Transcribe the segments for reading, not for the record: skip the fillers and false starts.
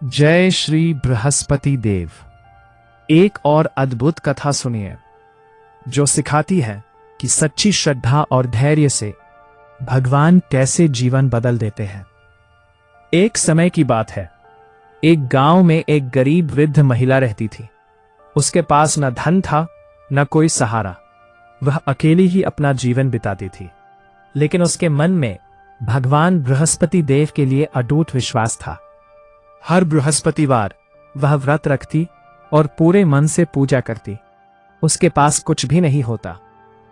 जय श्री बृहस्पति देव। एक और अद्भुत कथा सुनिए जो सिखाती है कि सच्ची श्रद्धा और धैर्य से भगवान कैसे जीवन बदल देते हैं। एक समय की बात है, एक गांव में एक गरीब वृद्ध महिला रहती थी। उसके पास न धन था न कोई सहारा। वह अकेली ही अपना जीवन बिताती थी, लेकिन उसके मन में भगवान बृहस्पति देव के लिए अटूट विश्वास था। हर बृहस्पतिवार वह व्रत रखती और पूरे मन से पूजा करती। उसके पास कुछ भी नहीं होता,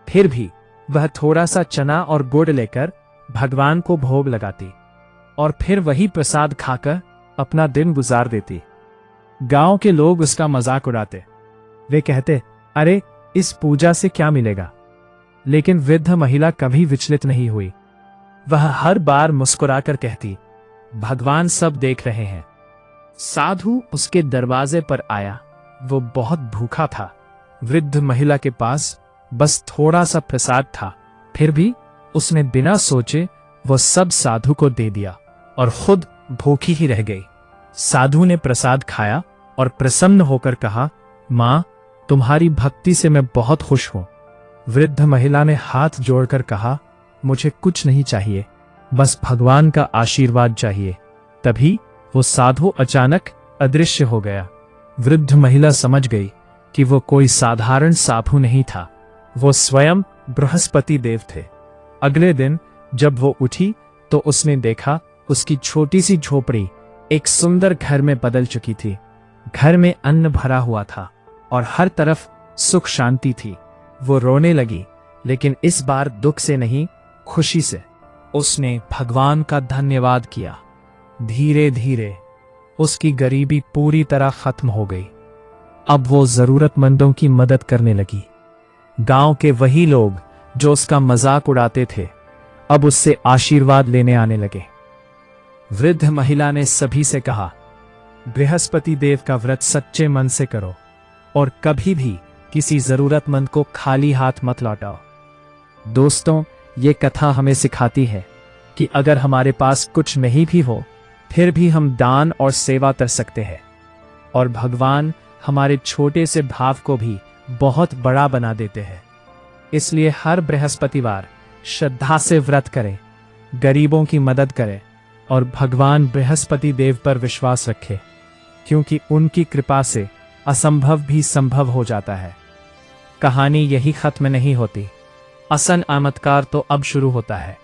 फिर भी वह थोड़ा सा चना और गुड़ लेकर भगवान को भोग लगाती और फिर वही प्रसाद खाकर अपना दिन गुजार देती। गांव के लोग उसका मजाक उड़ाते। वे कहते, अरे इस पूजा से क्या मिलेगा? लेकिन वृद्ध महिला कभी विचलित नहीं हुई। वह हर बार मुस्कुराकर कहती, भगवान सब देख रहे हैं। साधु उसके दरवाजे पर आया। वो बहुत भूखा था। वृद्ध महिला के पास बस थोड़ा सा प्रसाद था, फिर भी उसने बिना सोचे वो सब साधु को दे दिया और खुद भूखी ही रह गई। साधु ने प्रसाद खाया और प्रसन्न होकर कहा, मां, तुम्हारी भक्ति से मैं बहुत खुश हूं। वृद्ध महिला ने हाथ जोड़कर कहा, मुझे कुछ नहीं चाहिए, बस भगवान का आशीर्वाद चाहिए। तभी वो साधु अचानक अदृश्य हो गया। वृद्ध महिला समझ गई कि वो कोई साधारण साधु नहीं था, वो स्वयं बृहस्पति देव थे। अगले दिन जब वो उठी तो उसने देखा उसकी छोटी सी झोपड़ी एक सुंदर घर में बदल चुकी थी। घर में अन्न भरा हुआ था और हर तरफ सुख शांति थी। वो रोने लगी, लेकिन इस बार दुख से नहीं, खुशी से। उसने भगवान का धन्यवाद किया। धीरे धीरे उसकी गरीबी पूरी तरह खत्म हो गई। अब वो जरूरतमंदों की मदद करने लगी। गांव के वही लोग जो उसका मजाक उड़ाते थे, अब उससे आशीर्वाद लेने आने लगे। वृद्ध महिला ने सभी से कहा, बृहस्पति देव का व्रत सच्चे मन से करो और कभी भी किसी जरूरतमंद को खाली हाथ मत लौटाओ। दोस्तों, ये कथा हमें सिखाती है कि अगर हमारे पास कुछ नहीं भी हो, फिर भी हम दान और सेवा कर सकते हैं और भगवान हमारे छोटे से भाव को भी बहुत बड़ा बना देते हैं। इसलिए हर बृहस्पतिवार श्रद्धा से व्रत करें, गरीबों की मदद करें और भगवान बृहस्पति देव पर विश्वास रखें, क्योंकि उनकी कृपा से असंभव भी संभव हो जाता है। कहानी यही खत्म नहीं होती, असल चमत्कार तो अब शुरू होता है।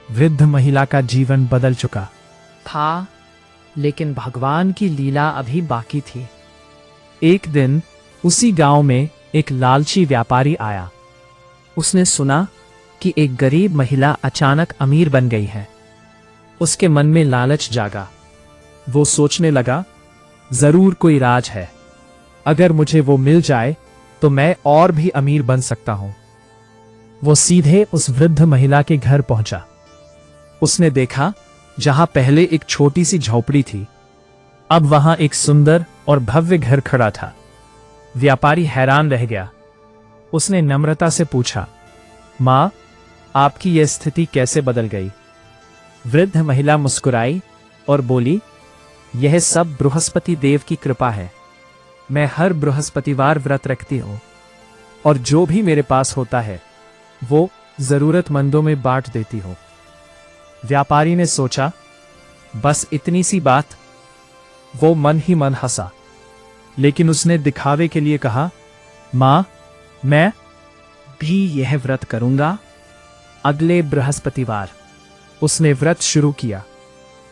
वृद्ध महिला का जीवन बदल चुका था, लेकिन भगवान की लीला अभी बाकी थी। एक दिन उसी गांव में एक लालची व्यापारी आया। उसने सुना कि एक गरीब महिला अचानक अमीर बन गई है। उसके मन में लालच जागा। वो सोचने लगा, जरूर कोई राज है। अगर मुझे वो मिल जाए तो मैं और भी अमीर बन सकता हूं। वो सीधे उस वृद्ध महिला के घर पहुंचा। उसने देखा, जहां पहले एक छोटी सी झोपड़ी थी, अब वहां एक सुंदर और भव्य घर खड़ा था। व्यापारी हैरान रह गया। उसने नम्रता से पूछा, मां, आपकी यह स्थिति कैसे बदल गई? वृद्ध महिला मुस्कुराई और बोली, यह सब बृहस्पति देव की कृपा है। मैं हर बृहस्पतिवार व्रत रखती हूं और जो भी मेरे पास होता है वो जरूरतमंदों में बांट देती हूं। व्यापारी ने सोचा, बस इतनी सी बात। वो मन ही मन हंसा, लेकिन उसने दिखावे के लिए कहा, मां, मैं भी यह व्रत करूंगा। अगले बृहस्पतिवार उसने व्रत शुरू किया,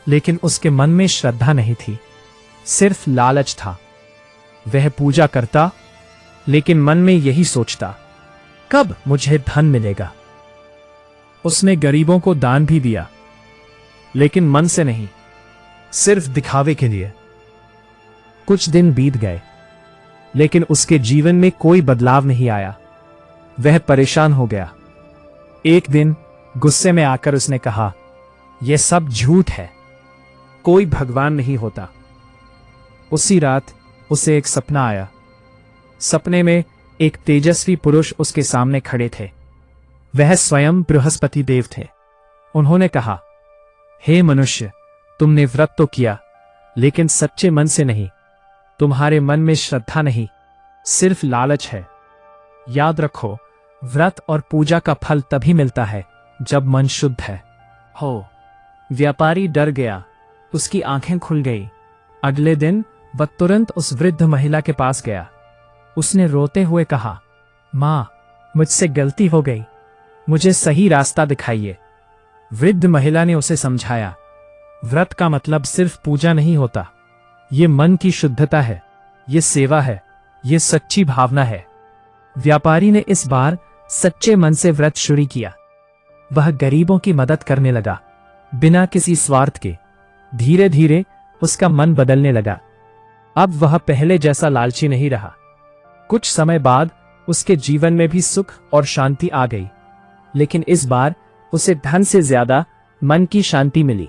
लेकिन उसके मन में श्रद्धा नहीं थी, सिर्फ लालच था। वह पूजा करता, लेकिन मन में यही सोचता, कब मुझे धन मिलेगा? उसने गरीबों को दान भी दिया, लेकिन मन से नहीं, सिर्फ दिखावे के लिए। कुछ दिन बीत गए, लेकिन उसके जीवन में कोई बदलाव नहीं आया। वह परेशान हो गया। एक दिन गुस्से में आकर उसने कहा, यह सब झूठ है, कोई भगवान नहीं होता। उसी रात उसे एक सपना आया। सपने में एक तेजस्वी पुरुष उसके सामने खड़े थे। वह स्वयं बृहस्पति देव थे। उन्होंने कहा, हे मनुष्य, तुमने व्रत तो किया, लेकिन सच्चे मन से नहीं। तुम्हारे मन में श्रद्धा नहीं, सिर्फ लालच है। याद रखो, व्रत और पूजा का फल तभी मिलता है जब मन शुद्ध है। हो। व्यापारी डर गया, उसकी आंखें खुल गई। अगले दिन वह तुरंत उस वृद्ध महिला के पास गया। उसने रोते हुए कहा, माँ, मुझसे गलती हो गई, मुझे सही रास्ता दिखाइए। वृद्ध महिला ने उसे समझाया, व्रत का मतलब सिर्फ पूजा नहीं होता, ये मन की शुद्धता है, ये सेवा है, ये सच्ची भावना है। व्यापारी ने इस बार सच्चे मन से व्रत शुरू किया। वह गरीबों की मदद करने लगा, बिना किसी स्वार्थ के। धीरे धीरे उसका मन बदलने लगा। अब वह पहले जैसा लालची नहीं रहा। कुछ समय बाद उसके जीवन में भी सुख और शांति आ गई, लेकिन इस बार उसे धन से ज्यादा मन की शांति मिली।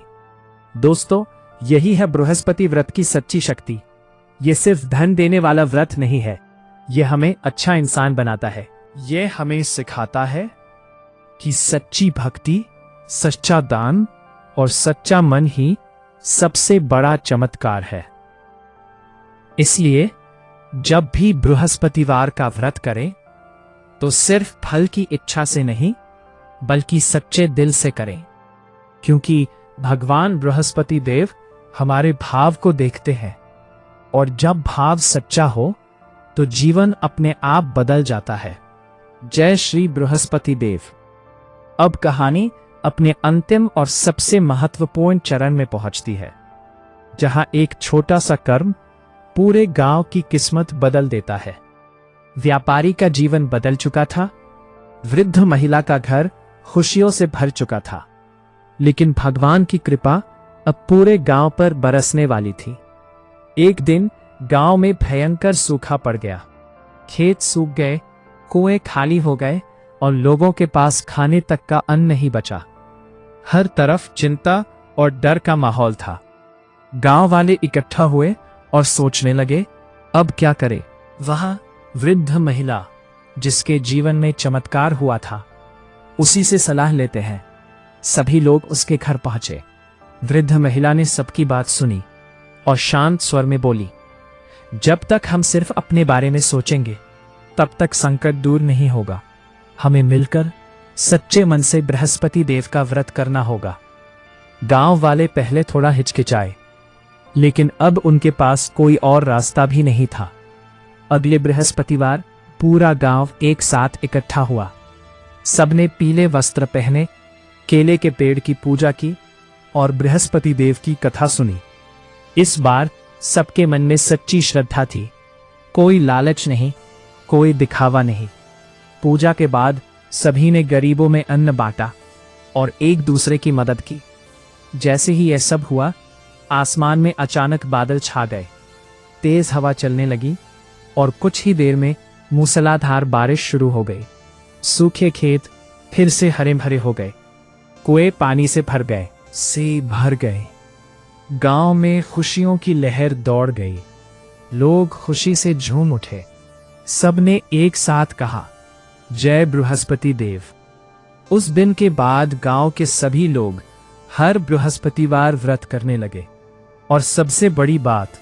दोस्तों, यही है बृहस्पति व्रत की सच्ची शक्ति। ये सिर्फ धन देने वाला व्रत नहीं है, ये हमें अच्छा इंसान बनाता है। ये हमें सिखाता है कि सच्ची भक्ति, सच्चा दान और सच्चा मन ही सबसे बड़ा चमत्कार है। इसलिए जब भी बृहस्पतिवार का व्रत करें तो सिर्फ फल की इच्छा से नहीं, बल्कि सच्चे दिल से करें, क्योंकि भगवान बृहस्पति देव हमारे भाव को देखते हैं, और जब भाव सच्चा हो तो जीवन अपने आप बदल जाता है। जय श्री बृहस्पति देव। अब कहानी अपने अंतिम और सबसे महत्वपूर्ण चरण में पहुंचती है, जहां एक छोटा सा कर्म पूरे गांव की किस्मत बदल देता है। व्यापारी का जीवन बदल चुका था, वृद्ध महिला का घर खुशियों से भर चुका था, लेकिन भगवान की कृपा अब पूरे गांव पर बरसने वाली थी। एक दिन गांव में भयंकर सूखा पड़ गया। खेत सूख गए, कुएं खाली हो गए और लोगों के पास खाने तक का अन्न नहीं बचा। हर तरफ चिंता और डर का माहौल था। गांव वाले इकट्ठा हुए और सोचने लगे, अब क्या करें। वहां वृद्ध महिला, जिसके जीवन में चमत्कार हुआ था, उसी से सलाह लेते हैं। सभी लोग उसके घर पहुंचे। वृद्ध महिला ने सबकी बात सुनी और शांत स्वर में बोली, जब तक हम सिर्फ अपने बारे में सोचेंगे तब तक संकट दूर नहीं होगा। हमें मिलकर सच्चे मन से बृहस्पति देव का व्रत करना होगा। गांव वाले पहले थोड़ा हिचकिचाए, लेकिन अब उनके पास कोई और रास्ता भी नहीं था। अगले बृहस्पतिवार पूरा गांव एक साथ इकट्ठा हुआ। सबने पीले वस्त्र पहने, केले के पेड़ की पूजा की और बृहस्पति देव की कथा सुनी। इस बार सबके मन में सच्ची श्रद्धा थी, कोई लालच नहीं, कोई दिखावा नहीं। पूजा के बाद सभी ने गरीबों में अन्न बांटा और एक दूसरे की मदद की। जैसे ही यह सब हुआ, आसमान में अचानक बादल छा गए, तेज हवा चलने लगी और कुछ ही देर में मूसलाधार बारिश शुरू हो गई। सूखे खेत फिर से हरे भरे हो गए, कुएं पानी से भर गए। गांव में खुशियों की लहर दौड़ गई, लोग खुशी से झूम उठे। सबने एक साथ कहा, जय बृहस्पति देव। उस दिन के बाद गांव के सभी लोग हर बृहस्पतिवार व्रत करने लगे, और सबसे बड़ी बात,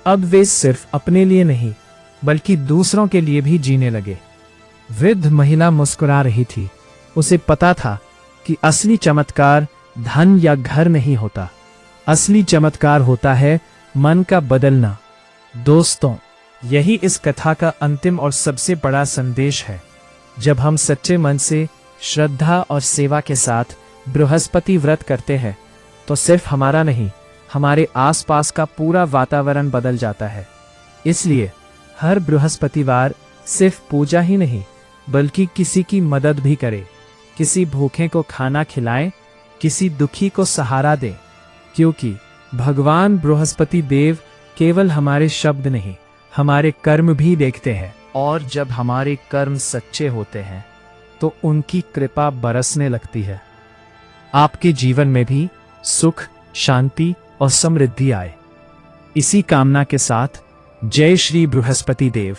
अब वे सिर्फ अपने लिए नहीं बल्कि दूसरों के लिए भी जीने लगे। वृद्ध महिला मुस्कुरा रही थी। उसे पता था कि असली चमत्कार धन या घर नहीं होता, असली चमत्कार होता है मन का बदलना। दोस्तों, यही इस कथा का अंतिम और सबसे बड़ा संदेश है। जब हम सच्चे मन से, श्रद्धा और सेवा के साथ बृहस्पति व्रत करते हैं तो सिर्फ हमारा नहीं, हमारे आसपास का पूरा वातावरण बदल जाता है। इसलिए हर बृहस्पतिवार सिर्फ पूजा ही नहीं बल्कि किसी की मदद भी करें, किसी भूखे को खाना खिलाएं, किसी दुखी को सहारा दें, क्योंकि भगवान बृहस्पति देव केवल हमारे शब्द नहीं, हमारे कर्म भी देखते हैं, और जब हमारे कर्म सच्चे होते हैं तो उनकी कृपा बरसने लगती है। आपके जीवन में भी सुख, शांति और समृद्धि आए। इसी कामना के साथ जय श्री बृहस्पति देव।